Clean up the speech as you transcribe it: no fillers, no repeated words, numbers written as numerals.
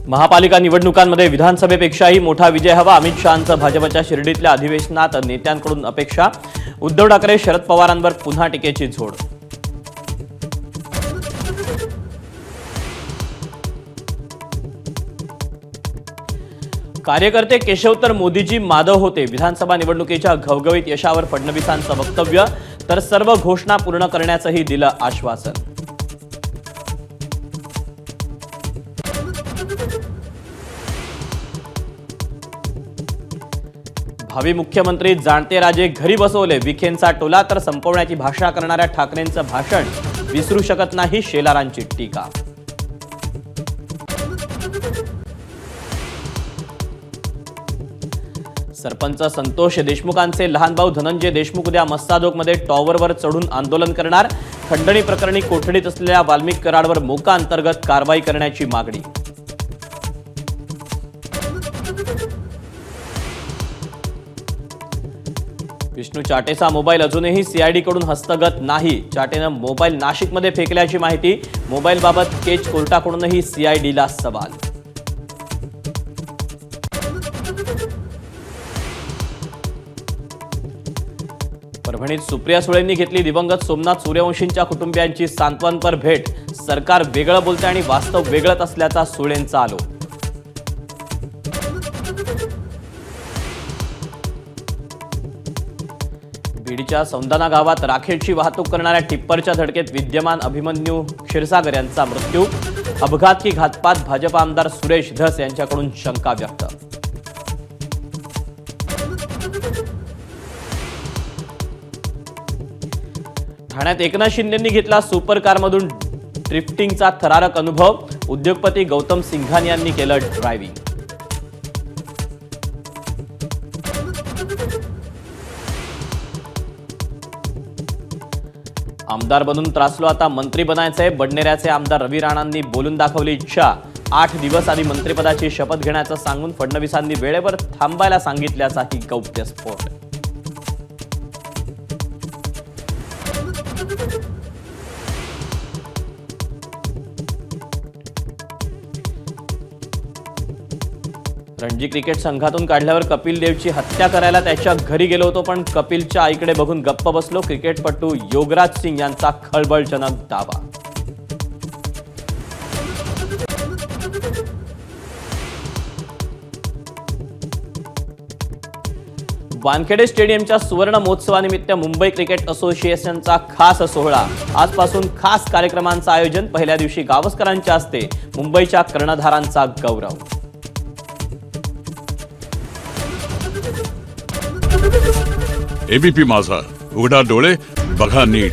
महापालिका निवडणुकांमध्ये विधानसभेपेक्षाही मोठा विजय हवा. अमित शहांचं भाजपच्या शिर्डीतल्या अधिवेशनात नेत्यांकडून अपेक्षा. उद्धव ठाकरे शरद पवारांवर पुन्हा टीकेची झोड. कार्यकर्ते केशव तर मोदीजी माधव होते. विधानसभा निवडणुकीच्या घवघवीत यशावर फडणवीसांचं वक्तव्य. तर सर्व घोषणा पूर्ण करण्याचंही दिलं आश्वासन. भावी मुख्यमंत्री जाणते राजे घरी बसवले. विखेंचा टोला तर संपवण्याची भाषा करणाऱ्या ठाकरेंचं भाषण विसरू शकत नाही शेलारांची टीका. सरपंच संतोष देशमुखांचे लहान भाऊ धनंजय देशमुख उद्या मस्सादोगमध्ये टॉवरवर चढून आंदोलन करणार. खंडणी प्रकरणी कोठडीत असलेल्या वाल्मिक कराडवर मोका अंतर्गत कारवाई करण्याची मागणी. विष्णू चाटेचा मोबाईल अजूनही सीआयडीकडून हस्तगत नाही. चाटेनं मोबाईल नाशिकमध्ये फेकल्याची माहिती. मोबाईलबाबत केज कोर्टाकडूनही सीआयडीला सवाल. परभणीत सुप्रिया सुळेंनी घेतली दिवंगत सोमनाथ सूर्यवंशींच्या कुटुंबियांची सांत्वनपर भेट. सरकार वेगळं बोलतंय आणि वास्तव वेगळंच असल्याचा सुळेंचा आरोप. बीडच्या सौंदाना गावात राखेची वाहतूक करणाऱ्या टिप्परच्या धडकेत विद्यमान अभिमन्यू क्षीरसागर यांचा मृत्यू. अपघात की घातपात, भाजप आमदार सुरेश धस यांच्याकडून शंका व्यक्त. ठाण्यात एकनाथ शिंदेंनी घेतला सुपर कारमधून ड्रिफ्टिंगचा थरारक अनुभव. उद्योगपती गौतम सिंघानिया यांनी केलं ड्रायव्हिंग. आमदार बनून त्रासलो, आता मंत्री बनायचंय. बडनेऱ्याचे आमदार रवी राणांनी बोलून दाखवली इच्छा. 8 दिवस आधी मंत्रिपदाची शपथ घेण्याचं सांगून फडणवीसांनी वेळेवर थांबायला सांगितल्याचाही गौप्यस्फोट. रणजी क्रिकेट संघातून काढल्यावर कपिल देवची हत्या करायला त्याच्या घरी गेलो होतो, पण कपिलच्या आईकडे बघून गप्प बसलो. क्रिकेटपटू योगराज सिंग यांचा खळबळजनक दावा. वानखेडे स्टेडियमच्या सुवर्ण महोत्सवानिमित्त मुंबई क्रिकेट असोसिएशनचा खास सोहळा. आजपासून खास कार्यक्रमांचं आयोजन. पहिल्या दिवशी गावस्करांच्या हस्ते मुंबईच्या कर्णधारांचा गौरव. एबीपी माझा, उघडा डोळे बघा नीट.